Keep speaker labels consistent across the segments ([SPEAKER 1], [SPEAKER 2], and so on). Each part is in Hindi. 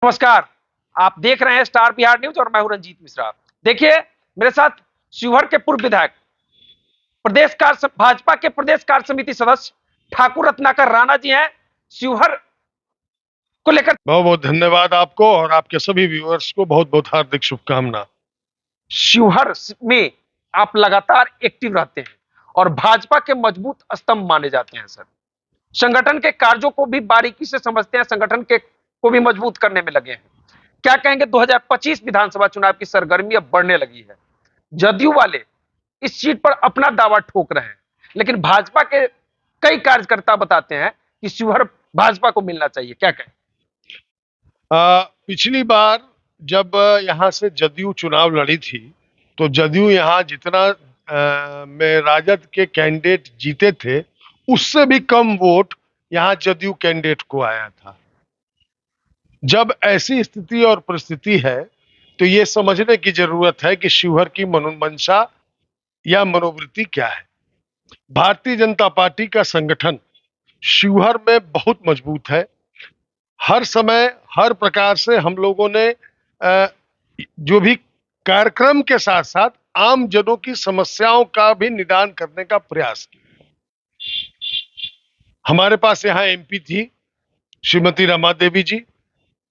[SPEAKER 1] नमस्कार। आप देख रहे हैं स्टार बिहार न्यूज और मैं हूं रंजीत मिश्रा। देखिए, मेरे साथ शिवहर के पूर्व विधायक, भाजपा के प्रदेश कार्य समिति सदस्य ठाकुर रत्नाकर राणा जी हैं। शिवहर को लेकर
[SPEAKER 2] बहुत बहुत धन्यवाद आपको और आपके सभी व्यूअर्स को बहुत बहुत हार्दिक शुभकामना।
[SPEAKER 1] शिवहर में आप लगातार एक्टिव रहते हैं और भाजपा के मजबूत स्तंभ माने जाते हैं। सर, संगठन के कार्यों को भी बारीकी से समझते हैं, संगठन के को भी मजबूत करने में लगे हैं। क्या कहेंगे, 2025 विधानसभा चुनाव की सरगर्मी अब बढ़ने लगी है। जदयू वाले इस सीट पर अपना दावा ठोक रहे हैं, लेकिन भाजपा के कई कार्यकर्ता बताते हैं कि शिवहर भाजपा को मिलना चाहिए। क्या कहें?
[SPEAKER 2] पिछली बार जब यहाँ से जदयू चुनाव लड़ी थी तो जदयू यहाँ जितना में राजद के कैंडिडेट जीते थे उससे भी कम वोट यहाँ जदयू कैंडिडेट को आया था। जब ऐसी स्थिति और परिस्थिति है तो ये समझने की जरूरत है कि शिवहर की मनोमंशा या मनोवृत्ति क्या है। भारतीय जनता पार्टी का संगठन शिवहर में बहुत मजबूत है। हर समय हर प्रकार से हम लोगों ने जो भी कार्यक्रम के साथ साथ आम जनों की समस्याओं का भी निदान करने का प्रयास किया। हमारे पास यहाँ एमपी थी श्रीमती रमा देवी जी।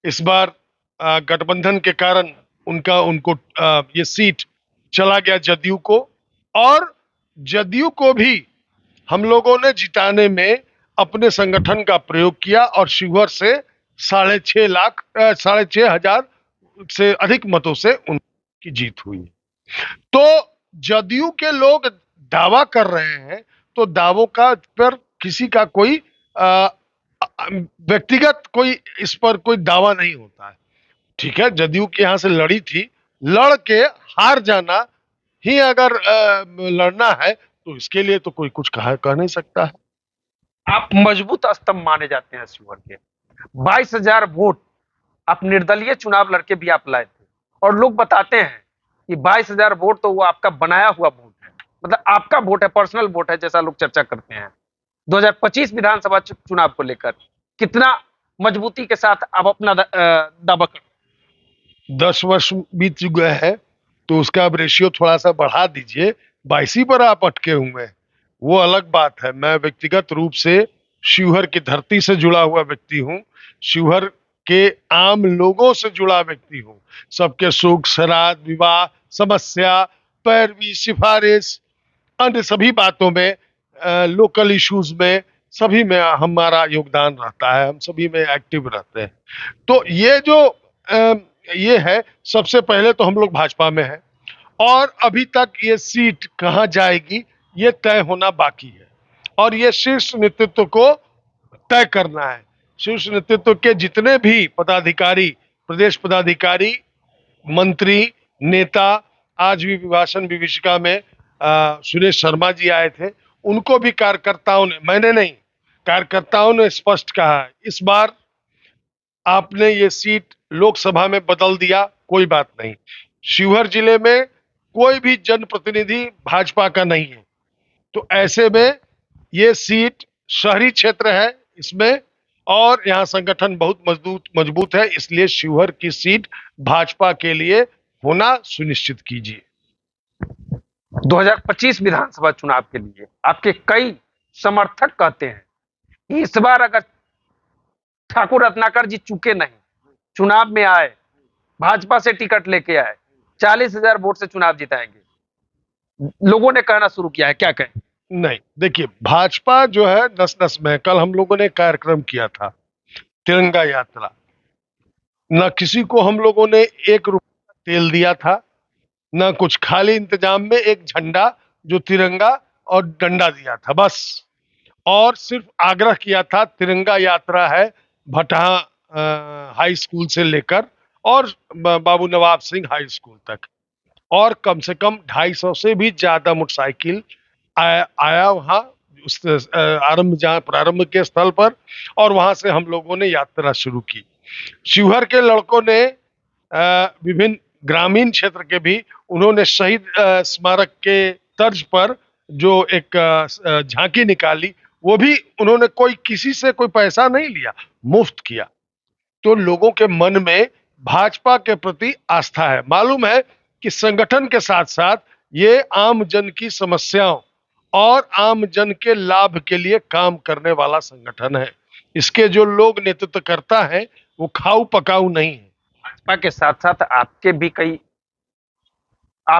[SPEAKER 2] इस बार गठबंधन के कारण उनको ये सीट चला गया जदयू को, और जदयू को भी हम लोगों ने जिताने में अपने संगठन का प्रयोग किया और शिवहर से 6,500 से अधिक मतों से उनकी जीत हुई। तो जदयू के लोग दावा कर रहे हैं तो दावों का पर किसी का कोई व्यक्तिगत कोई इस पर कोई दावा नहीं होता है। ठीक है, जदयू के यहां से लड़ी थी, लड़ के हार जाना ही अगर लड़ना है तो इसके लिए तो कोई कुछ कह नहीं सकता है।
[SPEAKER 1] आप मजबूत स्तंभ माने जाते हैं शिवहर के। 22,000 वोट आप निर्दलीय चुनाव लड़के भी आप लाए थे, और लोग बताते हैं कि 22,000 वोट तो वो आपका बनाया हुआ वोट है, मतलब आपका वोट है, पर्सनल वोट है, जैसा लोग चर्चा करते हैं। 2025 विधानसभा चुनाव को लेकर कितना मजबूती के साथ आप अपना दावा कर?
[SPEAKER 2] 10 वर्ष बीत गए हैं तो उसका अब रेशियो थोड़ा सा बढ़ा दीजिए। 22 पर आप अटके हुए हैं वो अलग बात है। मैं व्यक्तिगत रूप से शिवहर की धरती से जुड़ा हुआ व्यक्ति हूँ, शिवहर के आम लोगों से जुड़ा व्यक्ति हूँ। सबके सुख श्राद्ध विवाह समस्या पैरवी सिफारिश अन्य सभी बातों में लोकल इश्यूज में सभी में हमारा योगदान रहता है, हम सभी में एक्टिव रहते हैं। तो ये जो ये है, सबसे पहले तो हम लोग भाजपा में हैं और अभी तक ये सीट कहां जाएगी ये तय होना बाकी है और ये शीर्ष नेतृत्व को तय करना है। शीर्ष नेतृत्व के जितने भी पदाधिकारी, प्रदेश पदाधिकारी, मंत्री, नेता, आज भी विभाषण विभीषिका में सुरेश शर्मा जी आए थे, उनको भी कार्यकर्ताओं ने, मैंने नहीं, कार्यकर्ताओं ने स्पष्ट कहा है इस बार आपने ये सीट लोकसभा में बदल दिया, कोई बात नहीं। शिवहर जिले में कोई भी जनप्रतिनिधि भाजपा का नहीं है, तो ऐसे में ये सीट शहरी क्षेत्र है इसमें और यहाँ संगठन बहुत मजबूत है, इसलिए शिवहर की सीट भाजपा के लिए होना सुनिश्चित कीजिए।
[SPEAKER 1] 2025 विधानसभा चुनाव के लिए आपके कई समर्थक कहते हैं कि इस बार अगर ठाकुर रत्नाकर जी चुके नहीं, चुनाव में आए, भाजपा से टिकट लेके आए, 40,000 वोट से चुनाव जिताएंगे। लोगों ने कहना शुरू किया है, क्या कहें?
[SPEAKER 2] नहीं, देखिए भाजपा जो है नस नस में। कल हम लोगों ने कार्यक्रम किया था तिरंगा यात्रा, न किसी को हम लोगों ने 1 रुपया तेल दिया था, न कुछ, खाली इंतजाम में एक झंडा जो तिरंगा और डंडा दिया था बस, और सिर्फ आग्रह किया था तिरंगा यात्रा है भटहा हाई स्कूल से लेकर और बाबू नवाब सिंह हाई स्कूल तक, और कम से कम 250 से भी ज्यादा मोटरसाइकिल आया वहां उस जहां प्रारंभ के स्थल पर, और वहां से हम लोगों ने यात्रा शुरू की। शिवहर के लड़कों ने विभिन्न ग्रामीण क्षेत्र के भी, उन्होंने शहीद स्मारक के तर्ज पर जो एक झांकी निकाली, वो भी उन्होंने कोई किसी से कोई पैसा नहीं लिया, मुफ्त किया। तो लोगों के मन में भाजपा के प्रति आस्था है। मालूम है कि संगठन के साथ साथ ये आम जन की समस्याओं और आम जन के लाभ के लिए काम करने वाला संगठन है। इसके जो लोग नेतृत्व करता है वो खाऊ पकाऊ नहीं है।
[SPEAKER 1] भाजपा के साथ साथ आप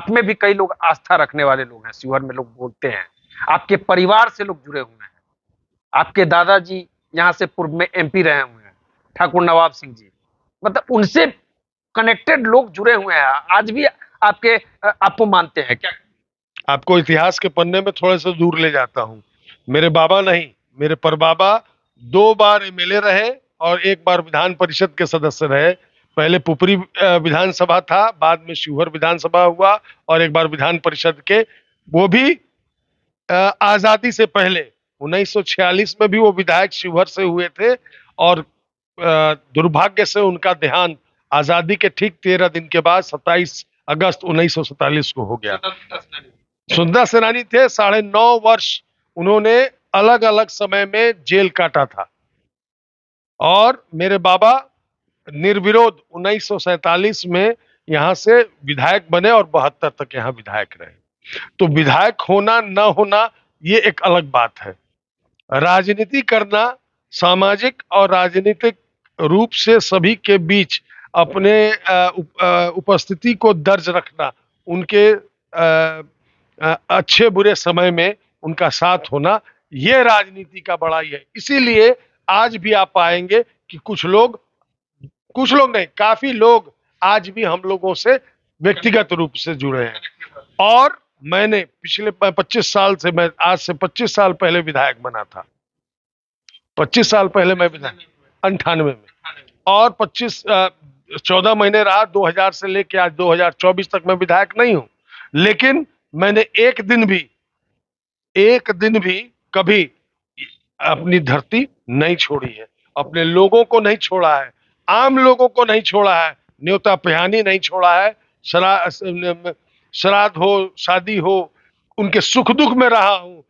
[SPEAKER 1] में भी कई लोग आस्था रखने वाले लोग हैं, शिवहर में लोग बोलते हैं। आपके परिवार से लोग जुड़े हुए हैं। आपके दादाजी यहाँ से पूर्व में एमपी रहे हुए हैं, ठाकुर नवाब सिंह जी, मतलब उनसे कनेक्टेड लोग जुड़े हुए हैं। आज भी आपको मानते हैं क्या?
[SPEAKER 2] आपको इतिहास के पन्ने में थोड़े से दूर ले जाता हूं। मेरे बाबा नहीं, मेरे परबाबा 2 बार एमएलए रहे और 1 बार विधान परिषद के सदस्य रहे। पहले पुपरी विधानसभा था, बाद में शिवहर विधानसभा हुआ और 1 बार विधान परिषद के, वो भी आजादी से पहले 1946 में भी वो विधायक शिवहर से हुए थे और दुर्भाग्य से उनका देहांत आजादी के ठीक 13 दिन के बाद 27 अगस्त 1947 को हो गया। स्वतंत्रता सेनानी थे, 9.5 वर्ष उन्होंने अलग अलग समय में जेल काटा था और मेरे बाबा निर्विरोध 1947 में यहां से विधायक बने और 72 तक यहां विधायक रहे। तो विधायक होना न होना ये एक अलग बात है। राजनीति करना, सामाजिक और राजनीतिक रूप से सभी के बीच अपने उपस्थिति को दर्ज रखना, उनके अच्छे बुरे समय में उनका साथ होना, ये राजनीति का बड़ाई है। इसीलिए आज भी आप पाएंगे कि कुछ लोग नहीं, काफी लोग आज भी हम लोगों से व्यक्तिगत रूप से जुड़े हैं। और मैंने पिछले 25 साल से, मैं आज से 25 साल पहले विधायक बना था। 25 साल पहले मैं विधायक 98 में, और 14 महीने रहा। 2000 से लेके आज 2024 तक मैं विधायक नहीं हूं, लेकिन मैंने एक दिन भी कभी अपनी धरती नहीं छोड़ी है, अपने लोगों को नहीं छोड़ा है, आम लोगों को नहीं छोड़ा है, न्योता पिहानी नहीं छोड़ा है। श्राद्ध हो, शादी हो, उनके सुख दुख में रहा हूं,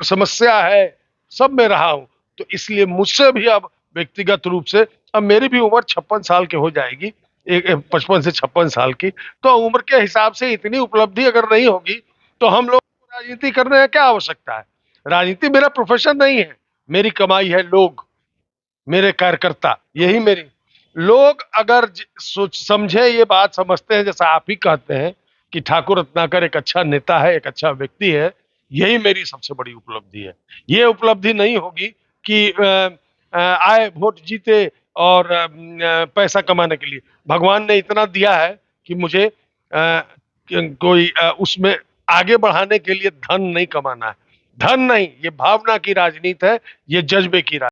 [SPEAKER 2] समस्या है, सब में रहा हूं। तो इसलिए मुझसे भी अब व्यक्तिगत रूप से, अब मेरी भी उम्र 56 साल की हो जाएगी, 55 से 56 साल की, तो उम्र के हिसाब से इतनी उपलब्धि अगर नहीं होगी तो हम लोग राजनीति करने की क्या आवश्यकता है। राजनीति मेरा प्रोफेशन नहीं है, मेरी कमाई है लोग, मेरे कार्यकर्ता, यही मेरी। लोग अगर सोच समझे, ये बात समझते हैं, जैसा आप ही कहते हैं कि ठाकुर रत्नाकर एक अच्छा नेता है, एक अच्छा व्यक्ति है, यही मेरी सबसे बड़ी उपलब्धि है। ये उपलब्धि नहीं होगी कि आए वोट जीते और पैसा कमाने के लिए। भगवान ने इतना दिया है कि मुझे कोई उसमें आगे बढ़ाने के लिए धन नहीं कमाना है। धन नहीं, ये भावना की राजनीति है, ये जज्बे की राजनीति।